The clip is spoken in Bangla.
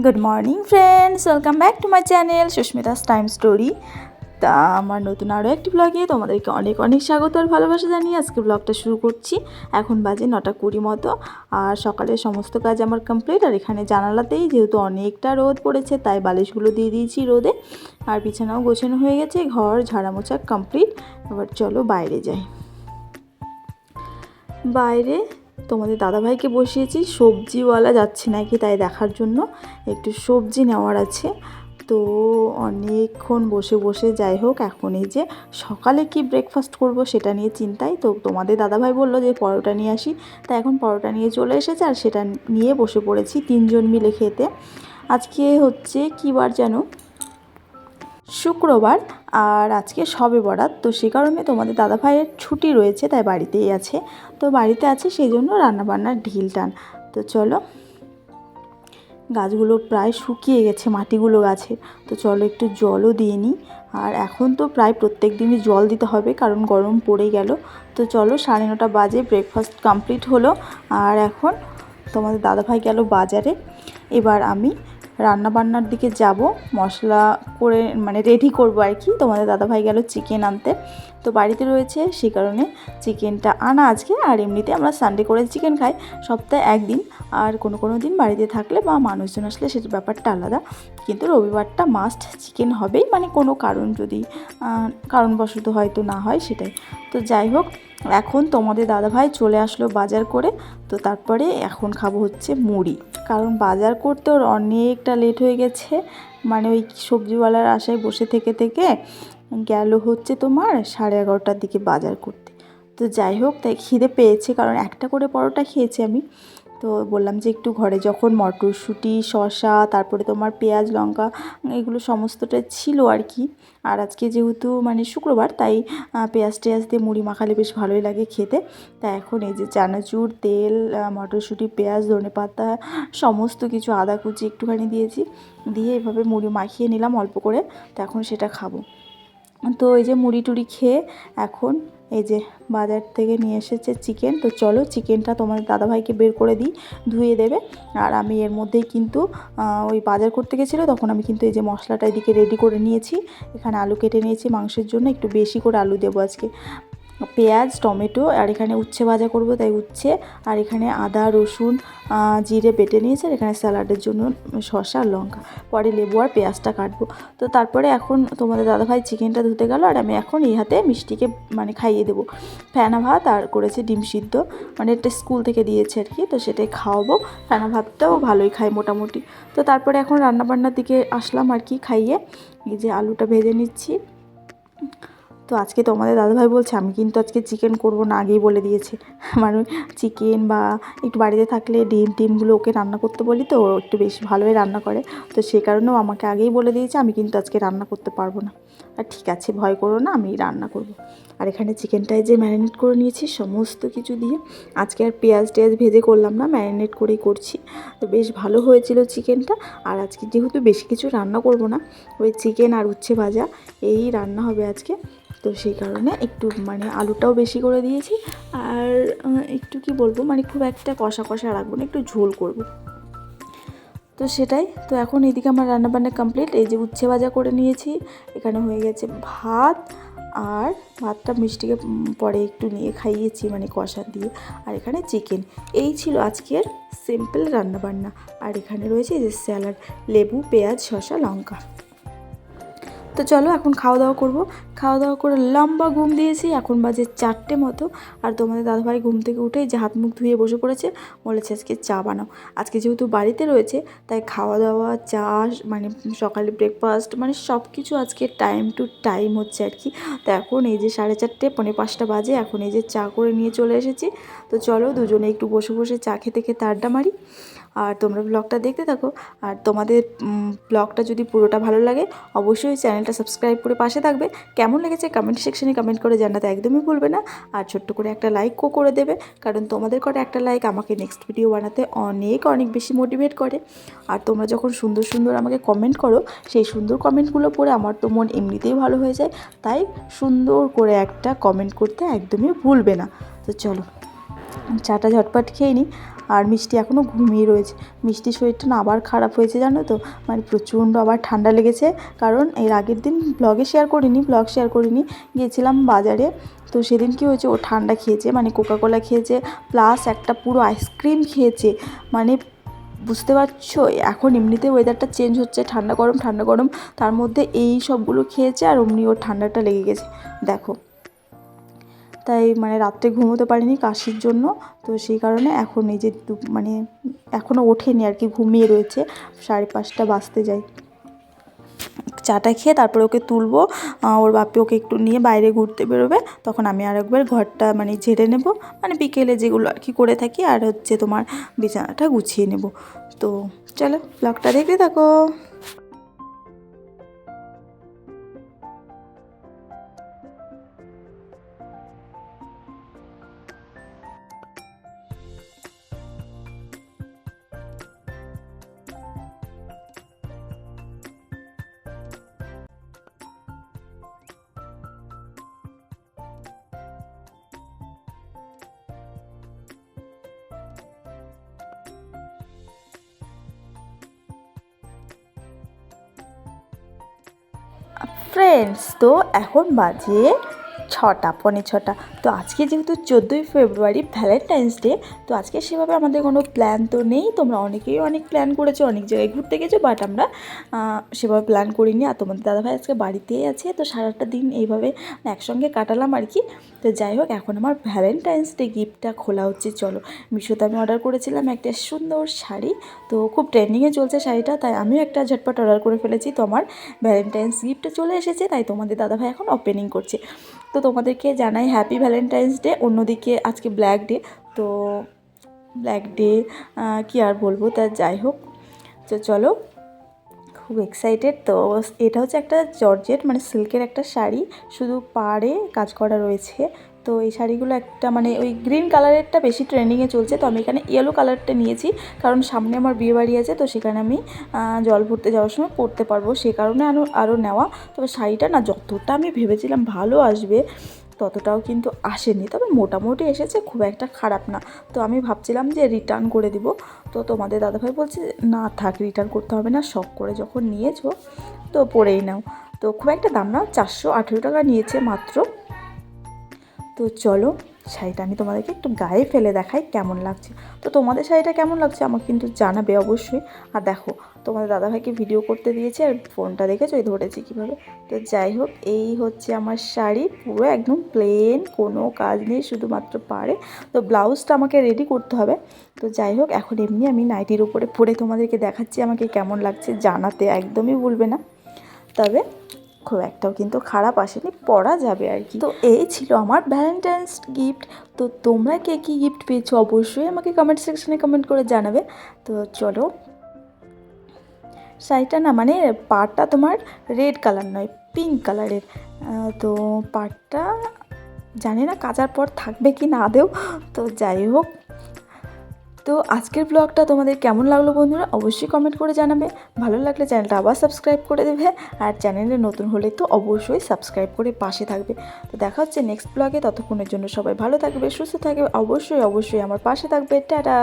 Good morning friends, welcome back to my channel Susmita's time story. তা আমার নতুন আরও একটি ব্লগে তোমাদেরকে অনেক অনেক স্বাগত আর ভালোবাসা জানিয়ে আজকে ব্লগটা শুরু করছি। এখন বাজে 9:20 মতো, আর সকালের সমস্ত কাজ আমার কমপ্লিট। আর এখানে জানালাতেই যেহেতু অনেকটা রোদ পড়েছে তাই বালিশগুলো দিয়ে দিয়েছি রোদে, আর বিছানাও গোছানো হয়ে গেছে, ঘর ঝাড়া মোছা কমপ্লিট। এবার চলো বাইরে যাই। বাইরে তোমাদের দাদাভাইকে বসিয়েছি, সবজিওয়ালা যাচ্ছে নাকি তাই দেখার জন্য, একটু সবজি নেওয়ার আছে। তো অনেকক্ষণ বসে বসে যাই হোক, এখন এই যে সকালে কি ব্রেকফাস্ট করব সেটা নিয়ে চিন্তায়। তো তোমাদের দাদাভাই বললো যে পরোটা নিয়ে আসি, তাই এখন পরোটা নিয়ে চলে এসেছে আর সেটা নিয়ে বসে পড়েছি 3জন মিলে খেতে। আজকে হচ্ছে কী বার যেন, শুক্রবার, আর আজকে শবে বরাত। তো সে কারণে তোমাদের দাদাভাইয়ের ছুটি রয়েছে তাই বাড়িতেই আছে। তো বাড়িতে আছে সেই জন্য রান্নাবান্নার ঢিল টান। তো চলো, গাছগুলো প্রায় শুকিয়ে গেছে, মাটিগুলো গাছে। তো চলো একটু জলও দিয়ে নিই। আর এখন তো প্রায় প্রত্যেক দিনই জল দিতে হবে কারণ গরম পড়ে গেল। তো চলো, 9:30 বাজে, ব্রেকফাস্ট কমপ্লিট হলো। আর এখন তোমাদের দাদাভাই গেল বাজারে। এবার আমি রান্নাবান্নার দিকে যাব, মশলা করে মানে রেডি করবো আর কি। তোমাদের দাদাভাই গেল চিকেন আনতে, তো বাড়িতে রয়েছে সেই কারণে চিকেনটা আনা আজকে। আর এমনিতে আমরা সানডে করে চিকেন খাই, সপ্তাহে একদিন। আর কোনো দিন বাড়িতে থাকলে বা মানুষজন আসলে সেটা ব্যাপারটা আলাদা, কিন্তু রবিবারটা মাস্ট চিকেন হবেই, মানে কোনো কারণ যদি কারণবশত হয়তো না হয় সেটাই। তো যাই হোক, এখন তোমাদের দাদাভাই চলে আসলো বাজার করে। তো তারপরে এখন খাবো হচ্ছে মুড়ি, কারণ বাজার করতে ওর অনেকটা লেট হয়ে গেছে। মানে ওই সবজিওয়ালার আশায় বসে থেকে গেল হচ্ছে তোমার 11:30টার দিকে বাজার করতে। তো যাই হোক, তাই খিদে পেয়েছে, কারণ একটা করে পরোটা খেয়েছি আমি। তো বললাম যে একটু ঘরে যখন মটরশুঁটি, শসা, তারপরে তোমার পেঁয়াজ, লঙ্কা, এগুলো সমস্তটা ছিল আর কি। আর আজকে যেহেতু মানে শুক্রবার, তাই পেঁয়াজ টেয়াজ দিয়ে মুড়ি মাখালে বেশ ভালোই লাগে খেতে। তাই এখন এই যে চানাচুর, তেল, মটরশুঁটি, পেঁয়াজ, ধনেপাতা, সমস্ত কিছু, আদা কুচি একটুখানি দিয়েছি, দিয়ে এভাবে মুড়ি মাখিয়ে নিলাম অল্প করে। তো এখন সেটা খাবো। তো এই যে মুড়ি টুড়ি খেয়ে এখন এই যে বাজার থেকে নিয়ে এসেছে চিকেন। তো চলো চিকেনটা তোমাদের দাদাভাইকে বের করে দিই, ধুয়ে দেবে। আর আমি এর মধ্যেই কিন্তু ওই বাজার করতে গেছিলো তখন আমি কিন্তু এই যে মশলাটা এদিকে রেডি করে নিয়েছি। এখানে আলু কেটে নিয়েছি মাংসের জন্য, একটু বেশি করে আলু দেবো আজকে, পেঁয়াজ, টমেটো, আর এখানে উচ্ছে ভাজা করব তাই উচ্ছে, আর এখানে আদা রসুন জিরে বেটে নিয়েছে। আর এখানে স্যালাডের জন্য শসা আর লঙ্কা, পরে লেবু আর পেঁয়াজটা কাটবো। তো তারপরে এখন তোমাদের দাদাভাই চিকেনটা ধুতে গেল, আর আমি এখন এই হাতে মিষ্টিকে মানে খাইয়ে দেবো ফেনা ভাত, আর করেছে ডিম সিদ্ধ, মানে এটা স্কুল থেকে দিয়েছে আর কি। তো সেটাই খাওয়াবো, ফেনা ভাতটাও ভালোই খায় মোটামুটি। তো তারপরে এখন রান্নাবান্নার দিকে আসলাম আর কি, খাইয়ে এই যে আলুটা ভেজে নিচ্ছি। তো আজকে তোমাদের দাদাভাই বলছে আমি কিন্তু আজকে চিকেন করব না, আগেই বলে দিয়েছে। মানে চিকেন বা একটু বাড়িতে থাকলে ডিমগুলো ওকে রান্না করতে বলি, তো ও একটু বেশি ভালোই রান্না করে। তো সেই কারণেও আমাকে আগেই বলে দিয়েছে আমি কিন্তু আজকে রান্না করতে পারবো না। আর ঠিক আছে, ভয় করো না, আমি রান্না করব। আর এখানে চিকেনটায় যে ম্যারিনেট করে নিয়েছি সমস্ত কিছু দিয়ে, আজকে আর পেঁয়াজ টেয়াজ ভেজে করলাম না, ম্যারিনেট করেই করছি। তো বেশ ভালো হয়েছিল চিকেনটা। আর আজকে যেহেতু বেশি কিছু রান্না করব না, ওই চিকেন আর উচ্ছে ভাজা এই রান্না হবে আজকে। তো সেই কারণে একটু মানে আলুটাও বেশি করে দিয়েছি। আর একটু কি বলবো, মানে খুব একটা কষা কষা রাখবো না, একটু ঝোল করব। তো সেটাই। তো এখন এইদিকে আমার রান্নাবান্না কমপ্লিট। এই যে উচ্ছে ভাজা করে নিয়েছি, এখানে হয়ে গেছে ভাত, আর ভাতটা মিষ্টিকে পরে একটু নিয়ে খাইয়েছি মানে কষা দিয়ে। আর এখানে চিকেন, এই ছিল আজকের সিম্পল রান্নাবান্না। আর এখানে রয়েছে এই যে স্যালাড, লেবু, পেঁয়াজ, শসা, লঙ্কা। তো চলো এখন খাওয়া দাওয়া করবো। খাওয়া দাওয়া করে লম্বা ঘুম দিয়েছি, এখন বাজে 4টে মতো। আর তোমাদের দাদাভাই ঘুম থেকে উঠেই যে হাত মুখ ধুয়ে বসে পড়েছে, বলেছে আজকে চা বানাও। আজকে যেহেতু বাড়িতে রয়েছে তাই খাওয়া দাওয়া, চা, মানে সকালে ব্রেকফাস্ট, মানে সব কিছু আজকে টাইম টু টাইম হচ্ছে আর কি। তো এখন এই যে 4:30 পৌনে 5টা বাজে, এখন এই যে চা করে নিয়ে চলে এসেছি। তো চলো দুজনে একটু বসে বসে চা খেতে খেতে আড্ডা মারি। আর তোমরা ব্লগটা দেখতে থাকো। আর তোমাদের ব্লগটা যদি পুরোটা ভালো লাগে অবশ্যই চ্যানেলটা সাবস্ক্রাইব করে পাশে থাকবে। কেমন লেগেছে কমেন্ট সেকশনে কমেন্ট করে জানাতে একদমই ভুলবে না। আর ছোট্ট করে একটা লাইকও করে দেবে, কারণ তোমাদের করে একটা লাইক আমাকে নেক্সট ভিডিও বানাতে অনেক অনেক বেশি মোটিভেট করে। আর তোমরা যখন সুন্দর সুন্দর আমাকে কমেন্ট করো, সেই সুন্দর কমেন্টগুলো পড়ে আমার তো মন এমনিতেই ভালো হয়ে যায়। তাই সুন্দর করে একটা কমেন্ট করতে একদমই ভুলবে না। তো চলো চাটা ঝটপট খেয়ে নিই। আর মিষ্টি এখনও ঘুমিয়ে রয়েছে। মিষ্টির শরীরটা না আবার খারাপ হয়েছে জানো তো, মানে প্রচণ্ড আবার ঠান্ডা লেগেছে। কারণ এর আগের দিন ব্লগ শেয়ার করিনি, গিয়েছিলাম বাজারে। তো সেদিন কী হয়েছে, ও ঠান্ডা খেয়েছে, মানে কোকাকোলা খেয়েছে, প্লাস একটা পুরো আইসক্রিম খেয়েছে। মানে বুঝতে পারছো, এখন এমনিতে ওয়েদারটা চেঞ্জ হচ্ছে, ঠান্ডা গরম, তার মধ্যে এই সবগুলো খেয়েছে আর অমনি ওর ঠান্ডাটা লেগে গেছে দেখো। তাই মানে রাত্রে ঘুমোতে পারিনি কাশির জন্য। তো সেই কারণে এখন এই যে মানে এখনও ওঠেনি আর কি, ঘুমিয়ে রয়েছে। 5:30 বাজতে যায়। চাটা খেয়ে তারপরে ওকে তুলবো, ওর বাপি ওকে একটু নিয়ে বাইরে ঘুরতে বেরোবে, তখন আমি আর একবার ঘরটা মানে ঝেড়ে নেব, মানে বিকেলে যেগুলো আর কি করে থাকি, আর হচ্ছে তোমার বিছানাটা গুছিয়ে নেব। তো চলো ব্লগটা দেখতে থাকো। ফ্রেন্ডস, তো এখন বাজে 6টা, 6:45। তো আজকে যেহেতু 14ই ফেব্রুয়ারি ভ্যালেন্টাইন্স ডে, তো আজকে সেভাবে আমাদের কোনো প্ল্যান তো নেই। তোমরা অনেকেই অনেক প্ল্যান করেছো, অনেক জায়গায় ঘুরতে গেছো, বাট আমরা সেভাবে প্ল্যান করিনি। আর তোমাদের দাদাভাই আজকে বাড়িতেই আছে, তো সারাটা দিন এইভাবে একসঙ্গে কাটালাম আর কি। তো যাই হোক, এখন আমার ভ্যালেন্টাইন্স ডে গিফটটা খোলা হচ্ছে। চলো, মিশোতে আমি অর্ডার করেছিলাম একটা সুন্দর শাড়ি, তো খুব ট্রেন্ডিংয়ে চলছে শাড়িটা, তাই আমিও একটা ঝটপট অর্ডার করে ফেলেছি। তো আমার ভ্যালেন্টাইন্স গিফটটা চলে এসেছে, তাই তোমাদের দাদাভাই এখন ওপেনিং করছে। তো তোমাদেরকে জানাই হ্যাপি ভ্যালেন্টাইন্স ডে। অন্যদিকে আজকে ব্ল্যাক ডে, তো ব্ল্যাক ডে কী আর বলবো, তা যাই হোক। তো চলো, খুব এক্সাইটেড। তো এটা হচ্ছে একটা জর্জেট মানে সিল্কের একটা শাড়ি, শুধু পাড়ে কাজ করা রয়েছে। তো এই শাড়িগুলো একটা মানে ওই গ্রিন কালারেরটা বেশি ট্রেন্ডিংয়ে চলছে, তো আমি এখানে ইয়েলো কালারটা নিয়েছি, কারণ সামনে আমার বিয়েবাড়ি আছে, তো সেখানে আমি জল ভরতে যাওয়ার সময় পরতে পারবো, সে কারণে আরও নেওয়া। তবে শাড়িটা না যতটা আমি ভেবেছিলাম ভালো আসবে, ততটাও কিন্তু আসেনি, তবে মোটামুটি এসেছে, খুব একটা খারাপ না। তো আমি ভাবছিলাম যে রিটার্ন করে দিব, তো তোমাদের দাদাভাই বলছে না থাক, রিটার্ন করতে হবে না, শখ করে যখন নিয়েছো তো পরেই নাও। তো খুব একটা দাম না, 418 টাকা নিয়েছে মাত্র। তো চলো, শাড়িটা আমি তোমাদেরকে একটু গায়ে ফেলে দেখাই কেমন লাগছে। তো তোমাদের শাড়িটা কেমন লাগছে আমাকে কিন্তু জানাবে অবশ্যই। আর দেখো, তোমাদের দাদাভাইকে ভিডিও করতে দিয়েছে, আর ফোনটা দেখেছো ওই ধরেছি কীভাবে। তো যাই হোক, এই হচ্ছে আমার শাড়ি, পুরো একদম প্লেন, কোনো কাজ নেই, শুধুমাত্র পাড়ে। তো ব্লাউজটা আমাকে রেডি করতে হবে। তো যাই হোক, এখন এমনি আমি নাইটির উপরে পরে তোমাদেরকে দেখাচ্ছি আমাকে কেমন লাগছে, জানাতে একদমই ভুলবে না। তবে খুব একটাও কিন্তু খারাপ আসেনি, পরা যাবে আর কি। তো এই ছিল আমার ভ্যালেন্টাইন্স গিফট। তো তোমরা কে কী গিফট পেয়েছো অবশ্যই আমাকে কমেন্ট সেকশনে কমেন্ট করে জানাবে। তো চলো, শাড়িটা না মানে পাড়টা তোমার রেড কালার নয়, পিঙ্ক কালারের। তো পাড়টা জানি না কাচার পর থাকবে কি না আদেও। তো যাই হোক, তো আজকের ব্লগটা তোমাদের কেমন লাগলো বন্ধুরা অবশ্যই কমেন্ট করে জানাবে। ভালো লাগলে চ্যানেলটা আবার সাবস্ক্রাইব করে দেবে, আর চ্যানেলে নতুন হলে তো অবশ্যই সাবস্ক্রাইব করে পাশে থাকবে। তো দেখা হচ্ছে নেক্সট ব্লগে, ততক্ষণের জন্য সবাই ভালো থাকবে, সুস্থ থাকবে, অবশ্যই আমার পাশে থাকবে। টাটা।